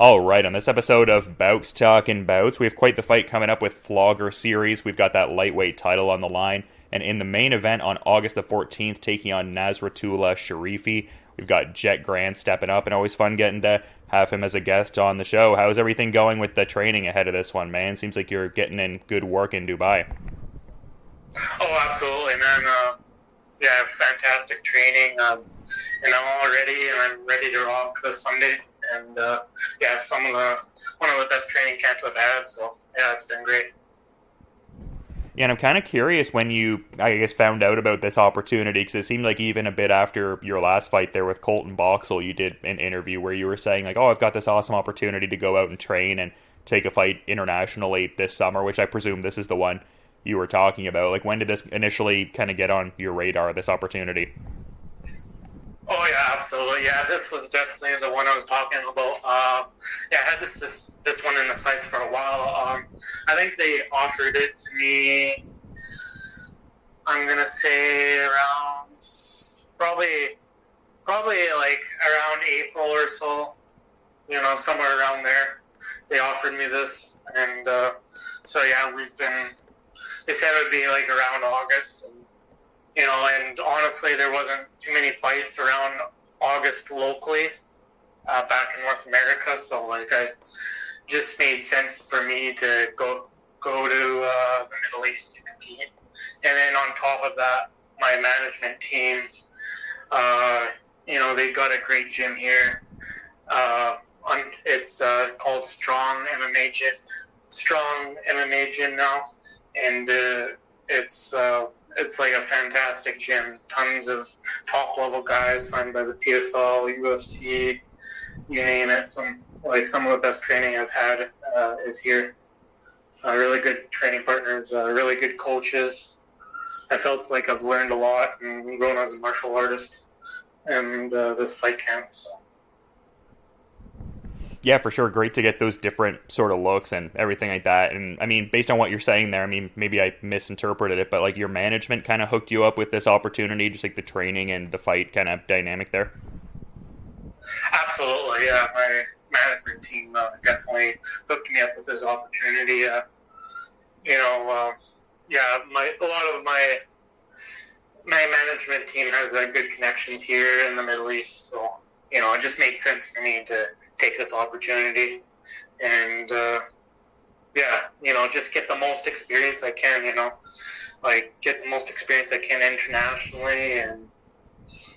All right, on this episode of Bowks Talking Bouts, we have quite the fight coming up with Flogger Series. We've got that lightweight title on the line. And in the main event on August the 14th, taking on Nasratullah Sharifi, we've got Jett Grande stepping up, and always fun getting to have him as a guest on the show. How's everything going with the training ahead of this one, man? Seems like you're getting in good work in Dubai. Oh, absolutely, man. Yeah, fantastic training. And I'm all ready, and I'm ready to rock this Sunday. And yeah, one of the best training camps I've had. So yeah, it's been great. Yeah, and I'm kind of curious when you, I guess, found out about this opportunity, because it seemed like even a bit after your last fight there with Colton Boxall, you did an interview where you were saying like, "Oh, I've got this awesome opportunity to go out and train and take a fight internationally this summer," which I presume this is the one you were talking about. Like, when did this initially kind of get on your radar, this opportunity? Oh yeah, absolutely. Yeah, this was definitely the one I was talking about. Yeah, I had this one in the sights for a while. I think they offered it to me. I'm gonna say around probably like around April or so. You know, somewhere around there. They offered me this, and so yeah, They said it would be like around August. You know, and honestly, there wasn't too many fights around August locally back in North America, so like it just made sense for me to go to the Middle East to compete. And then on top of that, my management team, you know, they got a great gym here. It's called Strong MMA Gym now, and it's like a fantastic gym. Tons of top-level guys signed by the PFL, UFC, you name it. Some of the best training I've had is here. Really good training partners, really good coaches. I felt like I've learned a lot and grown as a martial artist and this fight camp. So. Yeah, for sure. Great to get those different sort of looks and everything like that. And I mean, based on what you're saying there, I mean, maybe I misinterpreted it, but like your management kind of hooked you up with this opportunity, just like the training and the fight kind of dynamic there. Absolutely, yeah. My management team definitely hooked me up with this opportunity. You know, yeah, a lot of my management team has good connections here in the Middle East, so you know, it just made sense for me to take this opportunity and yeah, you know, just get the most experience I can, you know, like get the most experience I can internationally and,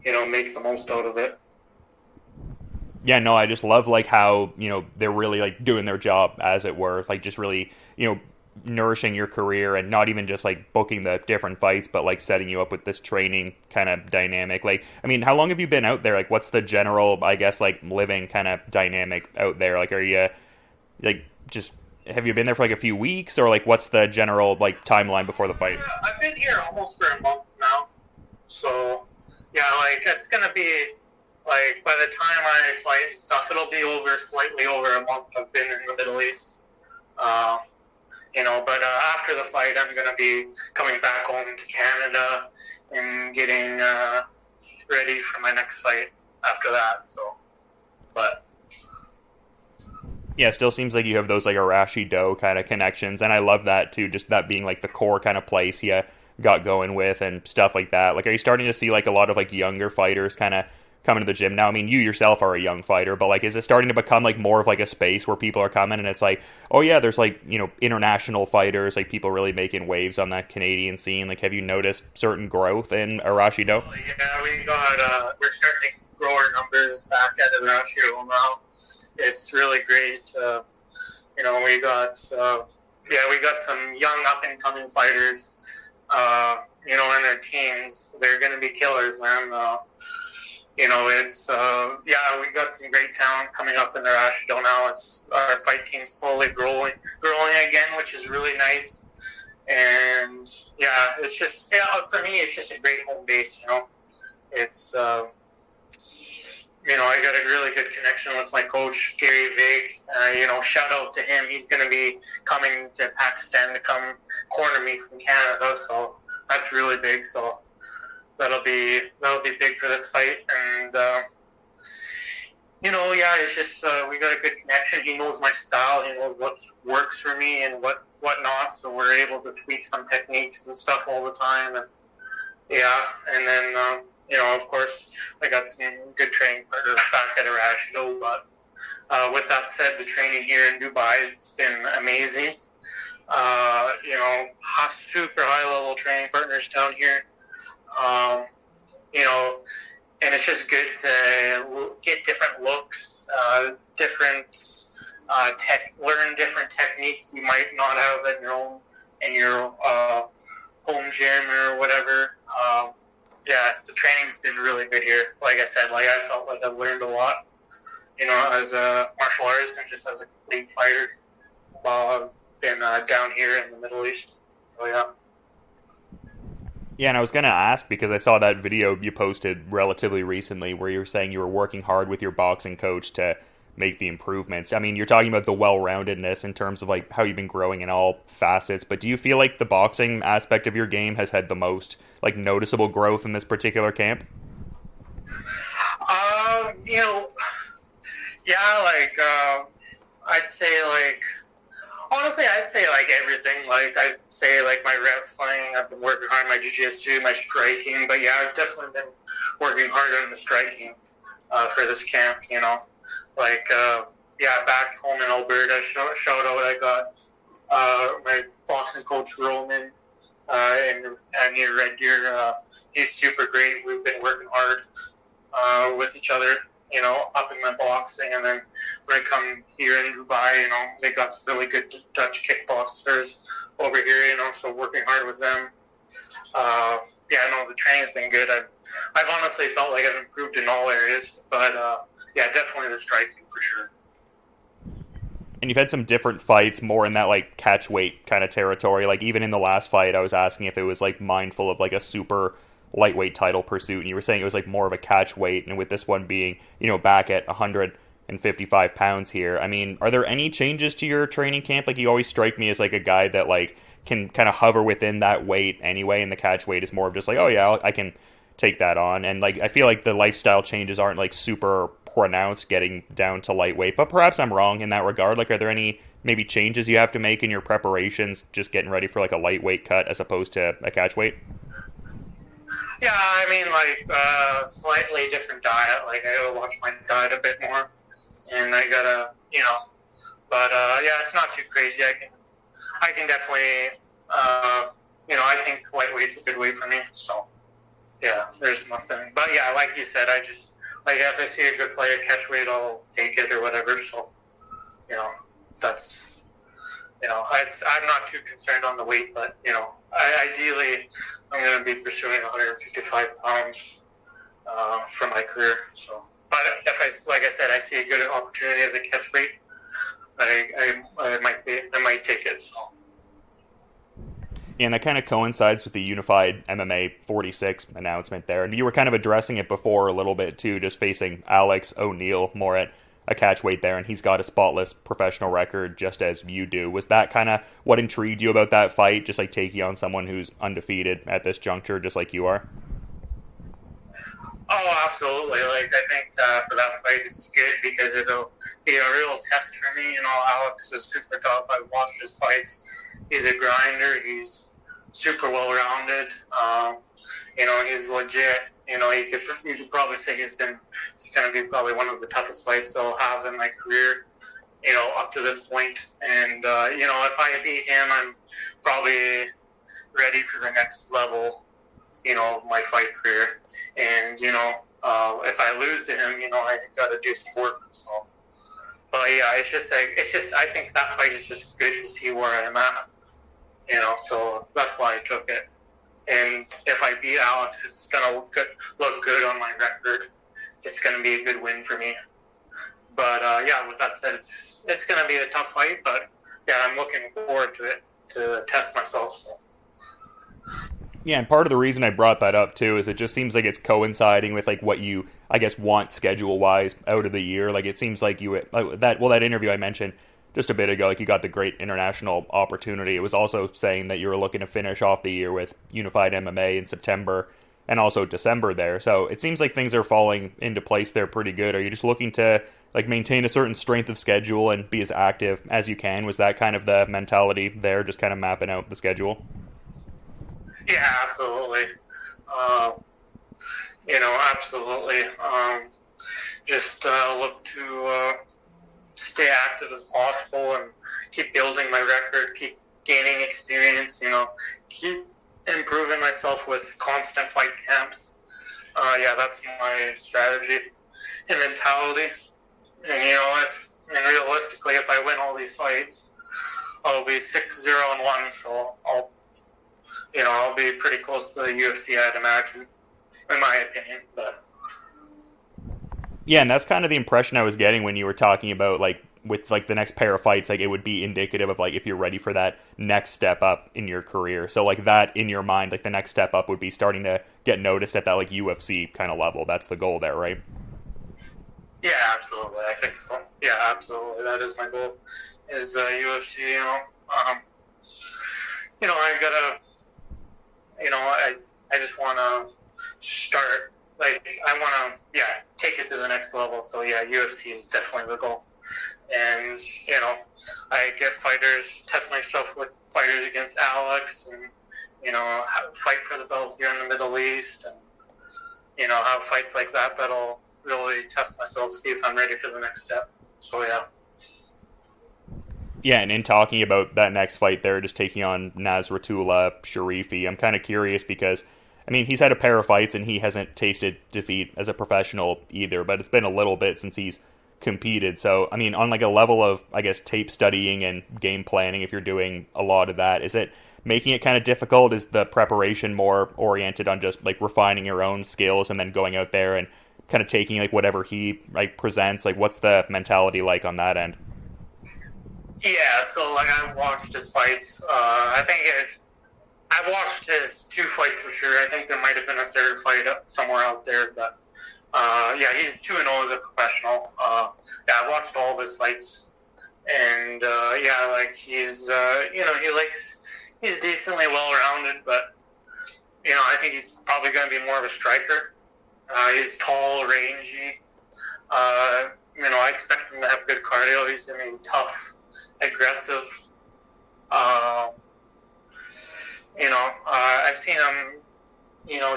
you know, make the most out of it. Yeah, no, I just love like how, you know, they're really like doing their job, as it were, like just really, you know, nourishing your career and not even just like booking the different fights, but like setting you up with this training kind of dynamic. Like, I mean, how long have you been out there? Like, what's the general, I guess, like living kind of dynamic out there? Like, are you like just, have you been there for like a few weeks, or like what's the general like timeline before the fight? I've been here almost for a month now, so yeah, like it's gonna be like by the time I fight and stuff, it'll be slightly over a month I've been in the Middle East. You know, but after the fight, I'm going to be coming back home to Canada and getting ready for my next fight after that. So, but yeah, still seems like you have those like Arashi Do kind of connections, and I love that too. Just that being like the core kind of place you got going with and stuff like that. Like, are you starting to see like a lot of like younger fighters kind of coming to the gym now? I mean, you yourself are a young fighter, but like, is it starting to become like more of like a space where people are coming and it's like, oh yeah, there's like, you know, international fighters, like people really making waves on that Canadian scene? Like, have you noticed certain growth in Arashi Do? Yeah, we're starting to grow our numbers back at Arashi Do now. It's really great. You know, we got some young up and coming fighters. You know, in their teens, they're going to be killers, man. You know, it's, yeah, we got some great talent coming up in the Arashi Do now. It's our fight team slowly growing again, which is really nice. And, yeah, it's just, yeah, for me, it's just a great home base, you know. It's, you know, I got a really good connection with my coach, Gary Vig. You know, shout out to him. He's going to be coming to Pakistan to come corner me from Canada, so that's really big. So that'll be big for this fight. And Yeah, it's just we got a good connection. He knows my style. He knows what works for me and what not. So we're able to tweak some techniques and stuff all the time. And yeah, and then of course, I got some good training partners back at Nasratullah. But with that said, the training here in Dubai, it's been amazing. Super high level training partners down here. Um, you know, and it's just good to get different looks, learn different techniques you might not have in your home gym or whatever. The training's been really good here. Like I said, I felt like I've learned a lot, as a martial artist and just as a complete fighter while I've been down here in the Middle East. So yeah. Yeah, and I was going to ask because I saw that video you posted relatively recently where you were saying you were working hard with your boxing coach to make the improvements. I mean, you're talking about the well-roundedness in terms of how you've been growing in all facets, but do you feel like the boxing aspect of your game has had the most noticeable growth in this particular camp? Yeah, I'd say honestly, I'd say everything. I'd say my wrestling. I've been working hard on my jiu-jitsu, my striking. But yeah, I've definitely been working hard on the striking for this camp. Back home in Alberta, shout out. I got my boxing coach Roman and near Red Deer. He's super great. We've been working hard with each other. Up in my boxing, and then when I come here in Dubai, they got some really good Dutch kickboxers over here, so working hard with them. The training's been good. I've honestly felt like I've improved in all areas, but definitely the striking for sure. And you've had some different fights, more in that catch weight kind of territory. Even in the last fight, I was asking if it was mindful of a super lightweight title pursuit, and you were saying it was more of a catch weight, and with this one being back at 155 pounds here, I mean, are there any changes to your training camp? You always strike me as a guy that can kind of hover within that weight anyway, and the catch weight is more of just oh yeah, I can take that on, and I feel like the lifestyle changes aren't super pronounced getting down to lightweight, but perhaps I'm wrong in that regard. Are there any maybe changes you have to make in your preparations just getting ready for a lightweight cut as opposed to a catch weight? Yeah, I mean, slightly different diet. I gotta watch my diet a bit more, and I gotta, but it's not too crazy. I can definitely, I think lightweight's a good weight for me. So, yeah, there's nothing. But yeah, like you said, I just if I see a good fight at catch weight, I'll take it or whatever. So, that's, I'm not too concerned on the weight, but ideally, I'm going to be pursuing 155 pounds for my career. So, but if like I said, I see a good opportunity as a catch weight, I might take it. So. Yeah, and that kind of coincides with the Unified MMA 46 announcement there. And you were kind of addressing it before a little bit too, just facing Alex O'Neill more at a catch weight there, and he's got a spotless professional record just as you do. Was that kind of what intrigued you about that fight, just taking on someone who's undefeated at this juncture, just like you are? Oh, absolutely. I think for that fight, it's good because it'll be a real test for me. Alex is super tough. I've watched his fights. He's a grinder. He's super well-rounded. He's legit. You could probably say it's going to be probably one of the toughest fights I'll have in my career, up to this point. And, if I beat him, I'm probably ready for the next level, of my fight career. And, if I lose to him, I got to do some work. So, but yeah, it's just, I think that fight is just good to see where I'm at, so that's why I took it. And if I beat Alex, it's going to look good on my record. It's going to be a good win for me. But, with that said, it's going to be a tough fight. But, yeah, I'm looking forward to it, to test myself. So. Yeah, and part of the reason I brought that up, too, is it just seems like it's coinciding with, what you, I guess, want schedule-wise out of the year. It seems like you, that interview I mentioned just a bit ago, you got the great international opportunity. It was also saying that you were looking to finish off the year with Unified MMA in September and also December there. So it seems like things are falling into place there pretty good. Are you just looking to like maintain a certain strength of schedule and be as active as you can. Was that kind of the mentality there, just kind of mapping out the schedule? Yeah, absolutely. Absolutely. Just look to stay active as possible and keep building my record, keep gaining experience, keep improving myself with constant fight camps. That's my strategy and mentality. And, realistically, if I win all these fights, I'll be 6-0-1, so I'll be pretty close to the UFC, I'd imagine, in my opinion. But yeah, and that's kind of the impression I was getting when you were talking about like with like the next pair of fights, like it would be indicative of like if you're ready for that next step up in your career. So like that in your mind, like the next step up would be starting to get noticed at that like UFC kind of level. That's the goal there, right? yeah, absolutely, I think so. Yeah, absolutely, that is my goal. Is UFC. I gotta. I just want to start. Like I want to, take it to the next level. So yeah, UFC is definitely the goal. And I get fighters, test myself with fighters against Alex, and fight for the belt here in the Middle East, and have fights like that that'll really test myself, see if I'm ready for the next step. So yeah. Yeah, and in talking about that next fight there, just taking on Nasratullah Sharifi, I'm kind of curious because, I mean, he's had a pair of fights and he hasn't tasted defeat as a professional either, but it's been a little bit since he's competed. So, I mean, on like a level of, I guess, tape studying and game planning, if you're doing a lot of that, is it making it kind of difficult? Is the preparation more oriented on just like refining your own skills and then going out there and kind of taking like whatever he like presents? Like, what's the mentality like on that end? Yeah, so like I watched his fights. I watched his 2 fights for sure. I think there might have been a third fight somewhere out there, but he's 2-0 as a professional. I watched all of his fights, and he's decently well rounded, but I think he's probably going to be more of a striker. He's tall, rangy. I expect him to have good cardio. He's going to be tough, aggressive. I've seen him.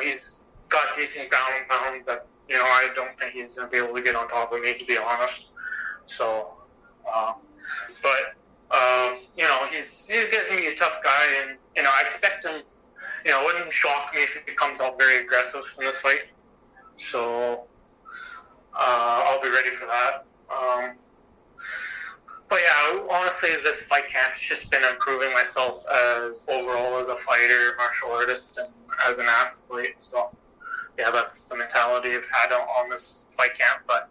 He's got decent ground and pound, but I don't think he's going to be able to get on top of me, to be honest. So, he's going to be a tough guy, and I expect him. It wouldn't shock me if he comes out very aggressive in this fight. So, I'll be ready for that. But yeah, honestly, this fight camp's just been improving myself overall as a fighter, martial artist, and as an athlete. So yeah, that's the mentality I've had on this fight camp. But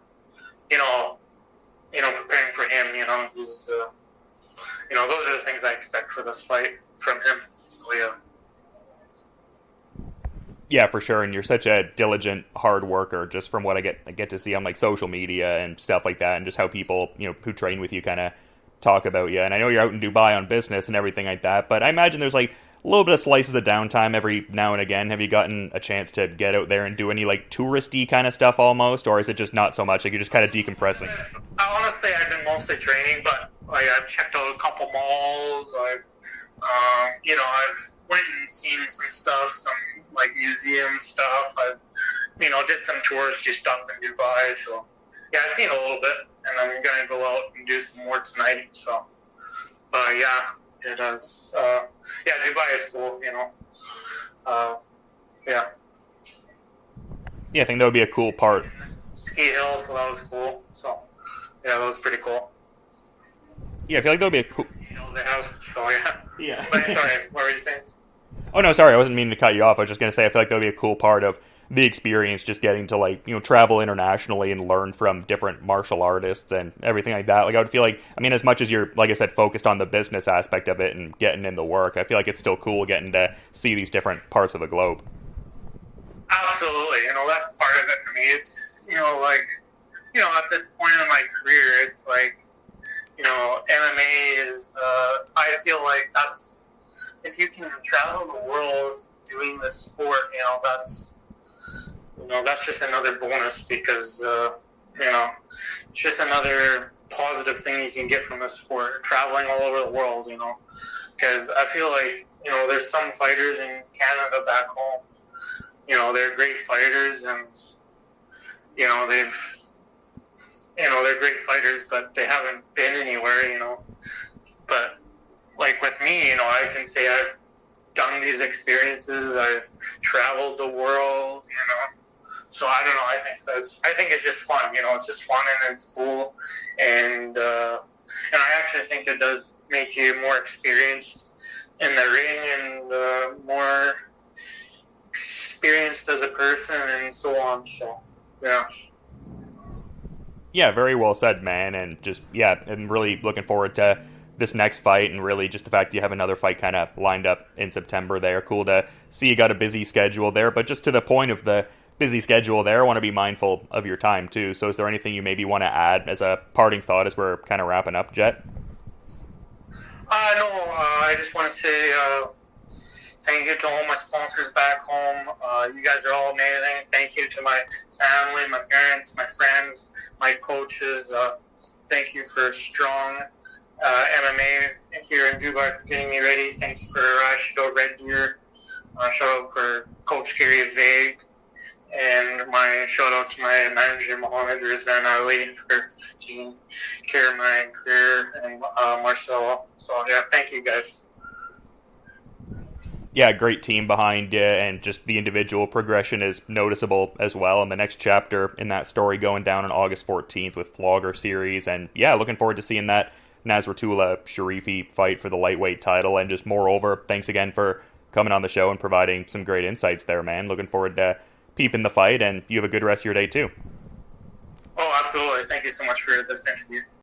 preparing for him, he's those are the things I expect for this fight from him. So yeah. Yeah, for sure. And you're such a diligent, hard worker, just from what I get to see on like social media and stuff like that, and just how people, who train with you kind of talk about you. And I know you're out in Dubai on business and everything like that, but I imagine there's like a little bit of slices of downtime every now and again. Have you gotten a chance to get out there and do any like touristy kind of stuff almost, or is it just not so much? Like you're just kind of decompressing? Honestly, I've been mostly training, but like I've checked out a couple malls. I've went and seen some stuff, some like museum stuff. I, did some touristy stuff in Dubai. So yeah, I've seen a little bit, and I'm gonna go out and do some more tonight. So, it does. Dubai is cool. Yeah. Yeah, I think that would be a cool part. Ski hill, so that was cool. So yeah, that was pretty cool. Yeah, I feel like that would be a cool. They have. So yeah. Yeah. But, sorry, what were you saying? Oh, no, sorry. I wasn't meaning to cut you off. I was just going to say I feel like that would be a cool part of the experience, just getting to, like, travel internationally and learn from different martial artists and everything like that. Like, I would feel like, I mean, as much as you're, like I said, focused on the business aspect of it and getting in the work, I feel like it's still cool getting to see these different parts of the globe. Absolutely. That's part of it for me. It's, at this point in my career, it's like, MMA is, I feel like that's, if you can travel the world doing this sport, that's just another bonus because, it's just another positive thing you can get from the sport, traveling all over the world, you know. Because I feel like, you know, there's some fighters in Canada back home, you know, they're great fighters and, you know, they're great fighters, but they haven't been anywhere, you know. But, like, with me, you know, I can say I've done these experiences, I've traveled the world, you know. So I don't know. I think it's just fun. You know, it's just fun and it's cool, and I actually think it does make you more experienced in the ring and more experienced as a person and so on. So yeah. Yeah, very well said, man. And just, yeah, and really looking forward to this next fight, and really just the fact you have another fight kind of lined up in September there. Cool to see you got a busy schedule there. But just to the point of the busy schedule there, I want to be mindful of your time too. So is there anything you maybe want to add as a parting thought as we're kind of wrapping up, Jett? No, I just want to say thank you to all my sponsors back home. You guys are all amazing. Thank you to my family, my parents, my friends, my coaches. Thank you for strong MMA here in Dubai for getting me ready. Thank you for Shido Red Deer. Shout out for Coach Gary Vague. And my shout out to my manager, Mohammed Rizvan Ali, for taking care of my career, and Marcelo. So, yeah, thank you guys. Yeah, great team behind you, and just the individual progression is noticeable as well. And the next chapter in that story going down on August 14th with Flogger Series. And yeah, looking forward to seeing that Nasratullah Sharifi fight for the lightweight title. And just moreover, thanks again for coming on the show and providing some great insights there, man. Looking forward to peeping the fight, and you have a good rest of your day too. Oh, absolutely. Thank you so much for this interview.